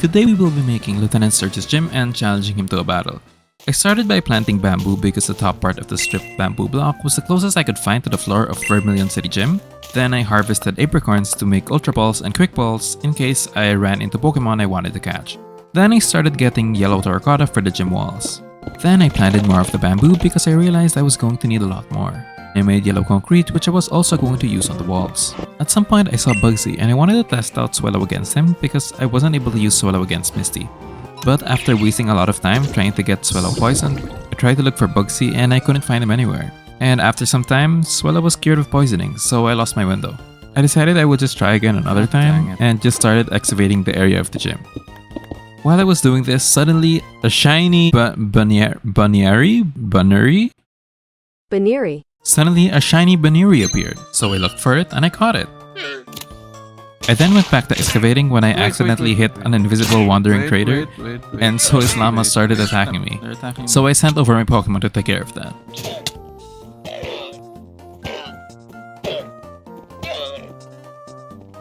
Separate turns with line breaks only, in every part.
Today we will be making Lieutenant Surge's gym and challenging him to a battle. I started by planting bamboo because the top part of the stripped bamboo block was the closest I could find to the floor of Vermilion City Gym. Then I harvested apricorns to make Ultra Balls and Quick Balls in case I ran into Pokemon I wanted to catch. Then I started getting yellow terracotta for the gym walls. Then I planted more of the bamboo because I realized I was going to need a lot more. I made yellow concrete, which I was also going to use on the walls. At some point I saw Bugsy and I wanted to test out Swellow against him because I wasn't able to use Swellow against Misty. But after wasting a lot of time trying to get Swellow poisoned, I tried to look for Bugsy and I couldn't find him anywhere. And after some time, Swellow was cured of poisoning, so I lost my window. I decided I would just try again another time and just started excavating the area of the gym. While I was doing this, suddenly a shiny Suddenly a shiny Baneri appeared, so I looked for it and I caught it. I then went back to excavating when I accidentally hit an invisible wandering trader, and so his llama started attacking me. So I sent over my Pokemon to take care of that.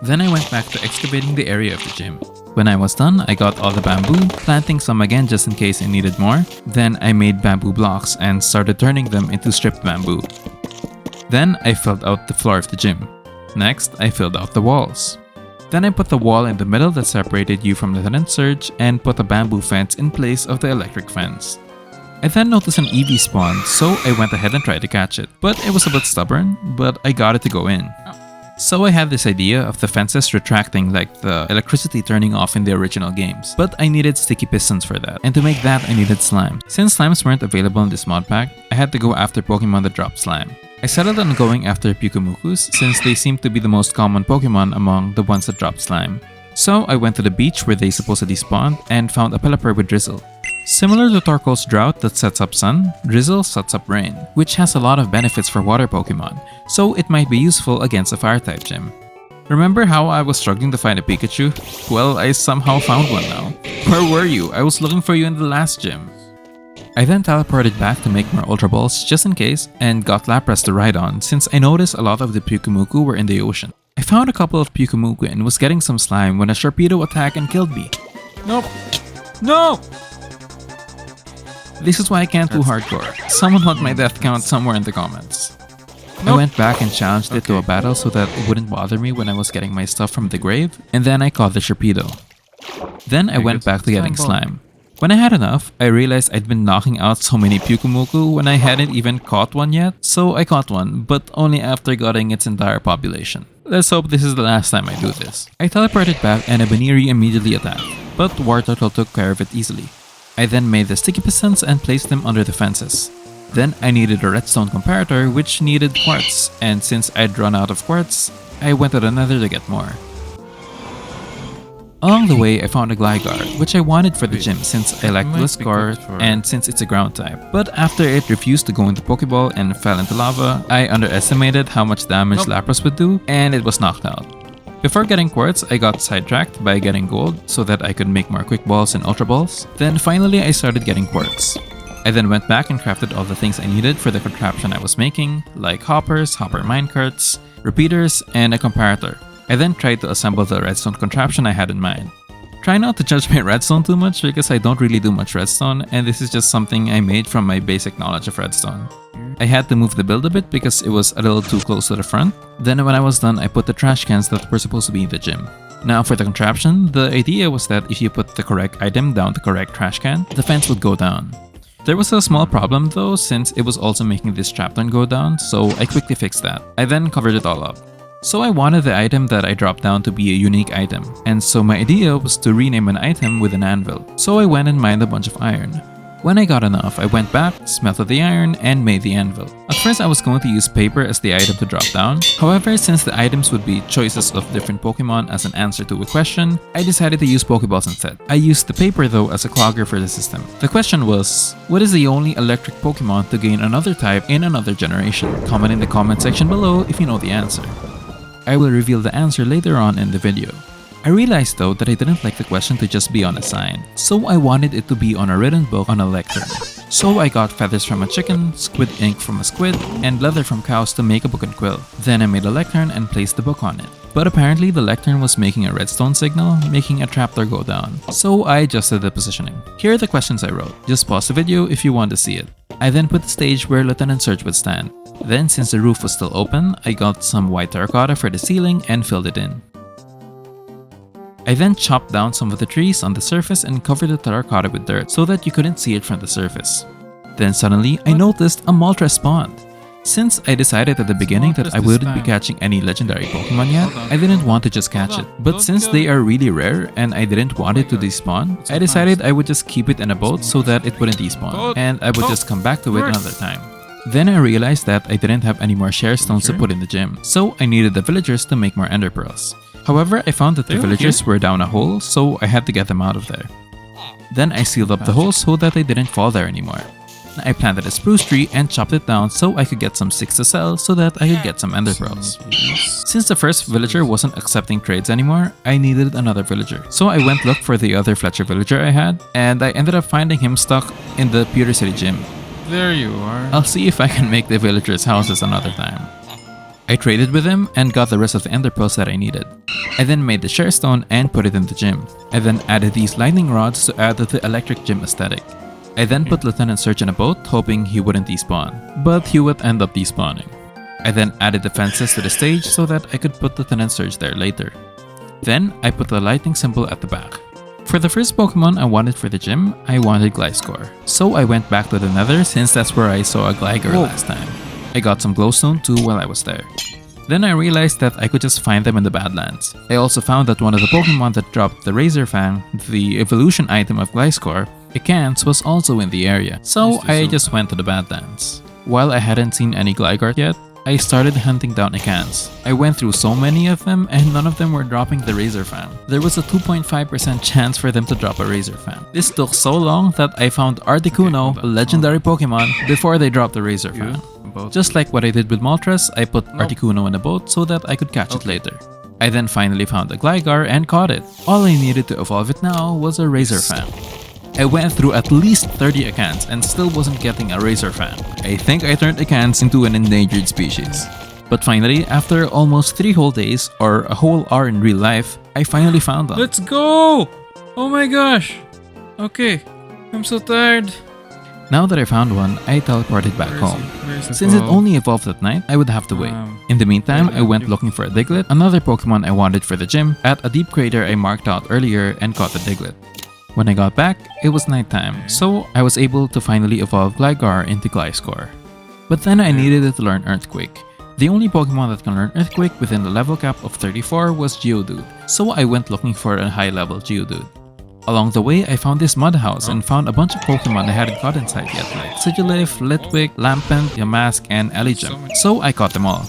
Then I went back to excavating the area of the gym. When I was done, I got all the bamboo, planting some again just in case I needed more. Then I made bamboo blocks and started turning them into stripped bamboo. Then I filled out the floor of the gym. Next, I filled out the walls. Then I put the wall in the middle that separated you from Lieutenant Surge and put a bamboo fence in place of the electric fence. I then noticed an Eevee spawn, so I went ahead and tried to catch it. But it was a bit stubborn, but I got it to go in. So I had this idea of the fences retracting like the electricity turning off in the original games. But I needed sticky pistons for that, and to make that I needed slime. Since slimes weren't available in this mod pack, I had to go after Pokemon that dropped slime. I settled on going after Pyukumukus since they seem to be the most common Pokemon among the ones that drop slime. So I went to the beach where they supposedly spawned and found a Pelipper with Drizzle. Similar to Torkoal's Drought that sets up sun, Drizzle sets up rain, which has a lot of benefits for water Pokemon, so it might be useful against a Fire-type gym. Remember how I was struggling to find a Pikachu? Well, I somehow found one now. Where were you? I was looking for you in the last gym. I then teleported back to make more Ultra Balls just in case and got Lapras to ride on since I noticed a lot of the Pyukumuku were in the ocean. I found a couple of Pyukumuku and was getting some slime when a Sharpedo attacked and killed me. Nope. No! This is why I can't do hardcore. Someone want my death count somewhere in the comments. Nope. I went back and challenged it to a battle so that it wouldn't bother me when I was getting my stuff from the grave, and then I caught the Sharpedo. Then I went back to getting slime. When I had enough, I realized I'd been knocking out so many Pyukumuku when I hadn't even caught one yet, so I caught one, but only after gutting its entire population. Let's hope this is the last time I do this. I teleported back and a Baneri immediately attacked, but Wartortle took care of it easily. I then made the sticky pistons and placed them under the fences. Then I needed a redstone comparator which needed quartz, and since I'd run out of quartz, I went to the nether to get more. Along the way, I found a Gligar, which I wanted for the gym since I like Gliscor and since it's a ground type. But after it refused to go into Pokeball and fell into lava, I underestimated how much damage Lapras would do and it was knocked out. Before getting quartz, I got sidetracked by getting gold so that I could make more Quick Balls and Ultra Balls. Then finally I started getting quartz. I then went back and crafted all the things I needed for the contraption I was making, like hoppers, hopper minecarts, repeaters, and a comparator. I then tried to assemble the redstone contraption I had in mind. Try not to judge my redstone too much because I don't really do much redstone and this is just something I made from my basic knowledge of redstone. I had to move the build a bit because it was a little too close to the front. Then when I was done, I put the trash cans that were supposed to be in the gym. Now for the contraption, the idea was that if you put the correct item down the correct trash can, the fence would go down. There was a small problem though since it was also making this trapdoor go down, so I quickly fixed that. I then covered it all up. So I wanted the item that I dropped down to be a unique item, and so my idea was to rename an item with an anvil. So I went and mined a bunch of iron. When I got enough, I went back, smelted the iron, and made the anvil. At first I was going to use paper as the item to drop down. However, since the items would be choices of different Pokemon as an answer to a question, I decided to use Pokeballs instead. I used the paper though as a clogger for the system. The question was, what is the only electric Pokemon to gain another type in another generation? Comment in the comment section below if you know the answer. I will reveal the answer later on in the video. I realized though that I didn't like the question to just be on a sign, so I wanted it to be on a written book on a lectern. So I got feathers from a chicken, squid ink from a squid, and leather from cows to make a book and quill. Then I made a lectern and placed the book on it. But apparently the lectern was making a redstone signal, making a trapdoor go down. So I adjusted the positioning. Here are the questions I wrote. Just pause the video if you want to see it. I then put the stage where Lieutenant Surge would stand. Then since the roof was still open, I got some white terracotta for the ceiling and filled it in. I then chopped down some of the trees on the surface and covered the terracotta with dirt so that you couldn't see it from the surface. Then suddenly, I noticed a Moltres spawned. Since I decided at the beginning that I wouldn't be catching any legendary Pokemon yet, I didn't want to just catch it. But since they are really rare and I didn't want it to despawn, I decided I would just keep it in a boat so that it wouldn't despawn, and I would just come back to it another time. Then I realized that I didn't have any more share stones to put in the gym, so I needed the villagers to make more ender pearls. However, I found that the villagers were down a hole, so I had to get them out of there. Then I sealed up the hole so that they didn't fall there anymore. I planted a spruce tree and chopped it down so I could get some sticks to sell so that I could get some ender pearls. Since the first villager wasn't accepting trades anymore, I needed another villager. So I went look for the other Fletcher villager I had, and I ended up finding him stuck in the Pewter City gym.
There you are.
I'll see if I can make the villagers' houses another time. I traded with him and got the rest of the ender pearls that I needed. I then made the share stone and put it in the gym. I then added these lightning rods to add to the electric gym aesthetic. I then put Lieutenant Surge in a boat, hoping he wouldn't despawn, but he would end up despawning. I then added the fences to the stage so that I could put Lieutenant Surge there later. Then I put the lightning symbol at the back. For the first Pokemon I wanted for the gym, I wanted Gliscor. So I went back to the Nether since that's where I saw a Gligar last time. I got some glowstone too while I was there. Then I realized that I could just find them in the Badlands. I also found that one of the Pokemon that dropped the Razor Fang, the evolution item of Gliscor, Ekans, was also in the area, so I just went to the Badlands. While I hadn't seen any Gligar yet, I started hunting down Ekans. I went through so many of them and none of them were dropping the Razor Fang. There was a 2.5% chance for them to drop a Razor Fang. This took so long that I found Articuno, a legendary Pokemon, before they dropped the Razor Fang. Just like what I did with Moltres, I put Articuno in a boat so that I could catch it later. I then finally found a Gligar and caught it. All I needed to evolve it now was a Razor Fang. I went through at least 30 Ekans and still wasn't getting a Razor Fang. I think I turned Ekans into an endangered species. But finally, after almost 3 whole days, or a whole hour in real life, I finally found them.
Let's go! Oh my gosh! Okay, I'm so tired.
Now that I found one, I teleported back home. Since it only evolved at night, I would have to wait. In the meantime, I went looking for a Diglett, another Pokemon I wanted for the gym, at a deep crater I marked out earlier and caught the Diglett. When I got back, it was nighttime, so I was able to finally evolve Gligar into Gliscor. But then I needed it to learn Earthquake. The only Pokemon that can learn Earthquake within the level cap of 34 was Geodude, so I went looking for a high level Geodude. Along the way, I found this mud house and found a bunch of Pokemon I hadn't caught inside yet, like Sigilyph, Litwick, Lampent, Yamask, and Elijah, so I caught them all.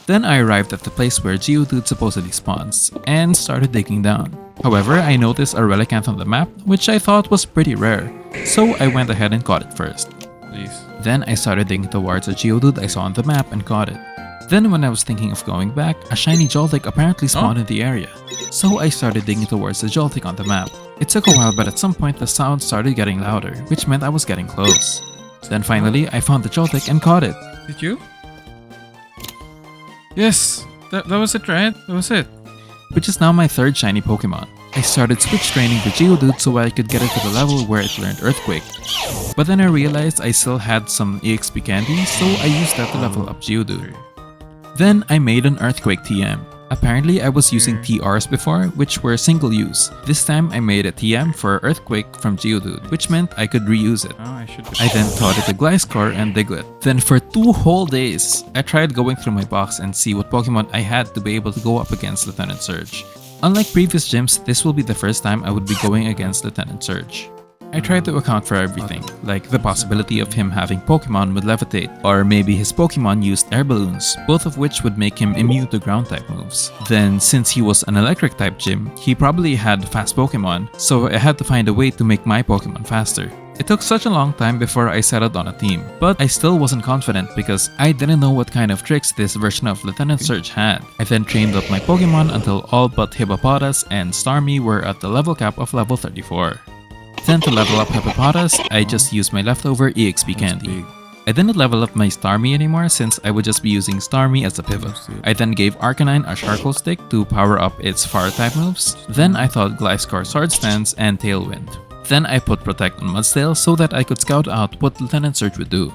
Then I arrived at the place where Geodude supposedly spawns, and started digging down. However, I noticed a Relicanth on the map, which I thought was pretty rare, so I went ahead and caught it first. Then I started digging towards a Geodude I saw on the map and caught it. Then when I was thinking of going back, a shiny Joltik apparently spawned in the area, so I started digging towards the Joltik on the map. It took a while, but at some point the sound started getting louder, which meant I was getting close. Then finally, I found the Joltik and caught it.
Did you? Yes! That was it, right? That was it.
Which is now my 3rd shiny Pokemon. I started switch training the Geodude so I could get it to the level where it learned Earthquake. But then I realized I still had some EXP candy, so I used that to level up Geodude. Then I made an Earthquake TM. Apparently I was using TRs before, which were single use. This time I made a TM for Earthquake from Geodude, which meant I could reuse it. I then taught it to Gliscor and Diglett. Then for 2 whole days, I tried going through my box and see what Pokemon I had to be able to go up against Lieutenant Surge. Unlike previous gyms, this will be the first time I would be going against Lieutenant Surge. I tried to account for everything, like the possibility of him having Pokemon with Levitate, or maybe his Pokemon used air balloons, both of which would make him immune to ground type moves. Then, since he was an electric type gym, he probably had fast Pokemon, so I had to find a way to make my Pokemon faster. It took such a long time before I settled on a team, but I still wasn't confident because I didn't know what kind of tricks this version of Lieutenant Surge had. I then trained up my Pokemon until all but Hippopotas and Starmie were at the level cap of level 34. Then to level up Hippopotas, I just used my leftover EXP candy. I didn't level up my Starmie anymore since I would just be using Starmie as a pivot. I then gave Arcanine a Charcoal Stick to power up its fire type moves. Then I thought Gliscor Sword Stance and Tailwind. Then I put Protect on Mudstail so that I could scout out what Lieutenant Surge would do.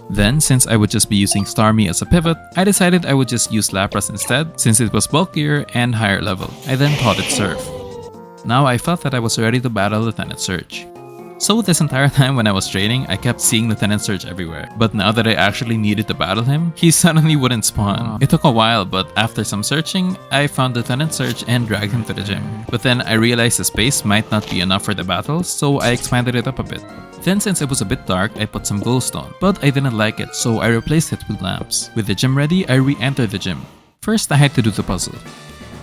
Then, since I would just be using Starmie as a pivot, I decided I would just use Lapras instead since it was bulkier and higher level. I then taught it Surf. Now I felt that I was ready to battle Lieutenant Surge. So this entire time when I was training, I kept seeing Lieutenant Surge everywhere. But now that I actually needed to battle him, he suddenly wouldn't spawn. It took a while, but after some searching, I found Lieutenant Surge and dragged him to the gym. But then I realized the space might not be enough for the battle, so I expanded it up a bit. Then since it was a bit dark, I put some glowstone, but I didn't like it, so I replaced it with lamps. With the gym ready, I re-entered the gym. First, I had to do the puzzle.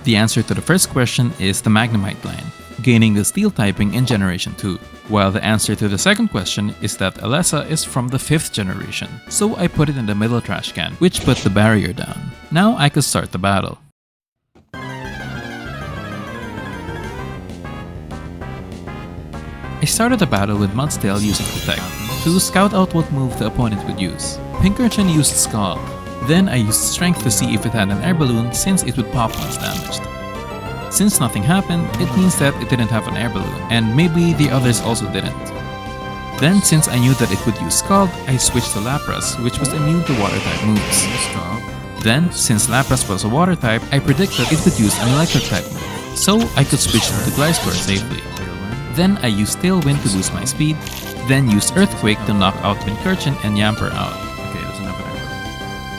The answer to the first question is the Magnemite line, gaining the Steel typing in Generation 2. While the answer to the second question is that Alessa is from the 5th generation, so I put it in the middle trash can, which put the barrier down. Now I could start the battle. I started the battle with Mudstail using Protect to scout out what move the opponent would use. Pinkerton used Scald. Then I used Strength to see if it had an air balloon since it would pop once damaged. Since nothing happened, it means that it didn't have an air balloon, and maybe the others also didn't. Then, since I knew that it would use Scald, I switched to Lapras, which was immune to water type moves. Then, since Lapras was a water type, I predicted it would use an electric type move, so I could switch to Gliscor safely. Then I used Tailwind to boost my speed, then used Earthquake to knock out Pincurchin and Yamper out.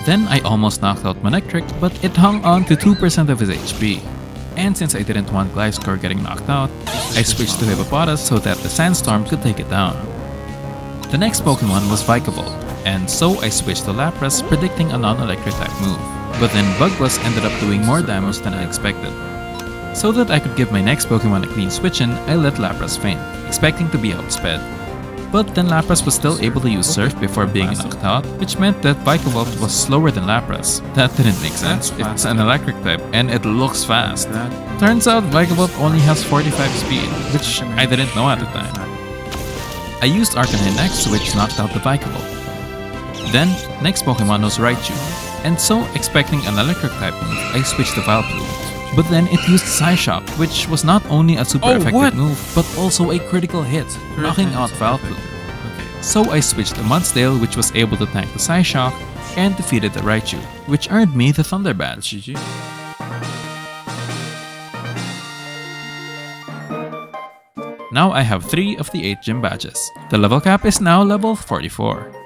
Then I almost knocked out Manectric, but it hung on to 2% of his HP. And since I didn't want Gliscor getting knocked out, I switched to Hippopotas so that the Sandstorm could take it down. The next Pokemon was Vikavolt, and so I switched to Lapras, predicting a non-electric type move. But then Bugbuzz ended up doing more damage than I expected. So that I could give my next Pokemon a clean switch-in, I let Lapras faint, expecting to be outsped. But then Lapras was still able to use Surf before being knocked out, which meant that Vikavolt was slower than Lapras. That didn't make sense, it's an electric type and it looks fast. Turns out Vikavolt only has 45 speed, which I didn't know at the time. I used Arcanine next, which knocked out the Vikavolt. Then, next Pokemon was Raichu, and so expecting an electric type move, I switched to Vileplume. But then it used Psyshock, which was not only a super effective move, but also a critical hit, knocking out Vileplume. So I switched to Mudstail, which was able to tank the Psyshock, and defeated the Raichu, which earned me the Thunder Badge. GG. Now I have 3 of the 8 gym badges. The level cap is now level 44.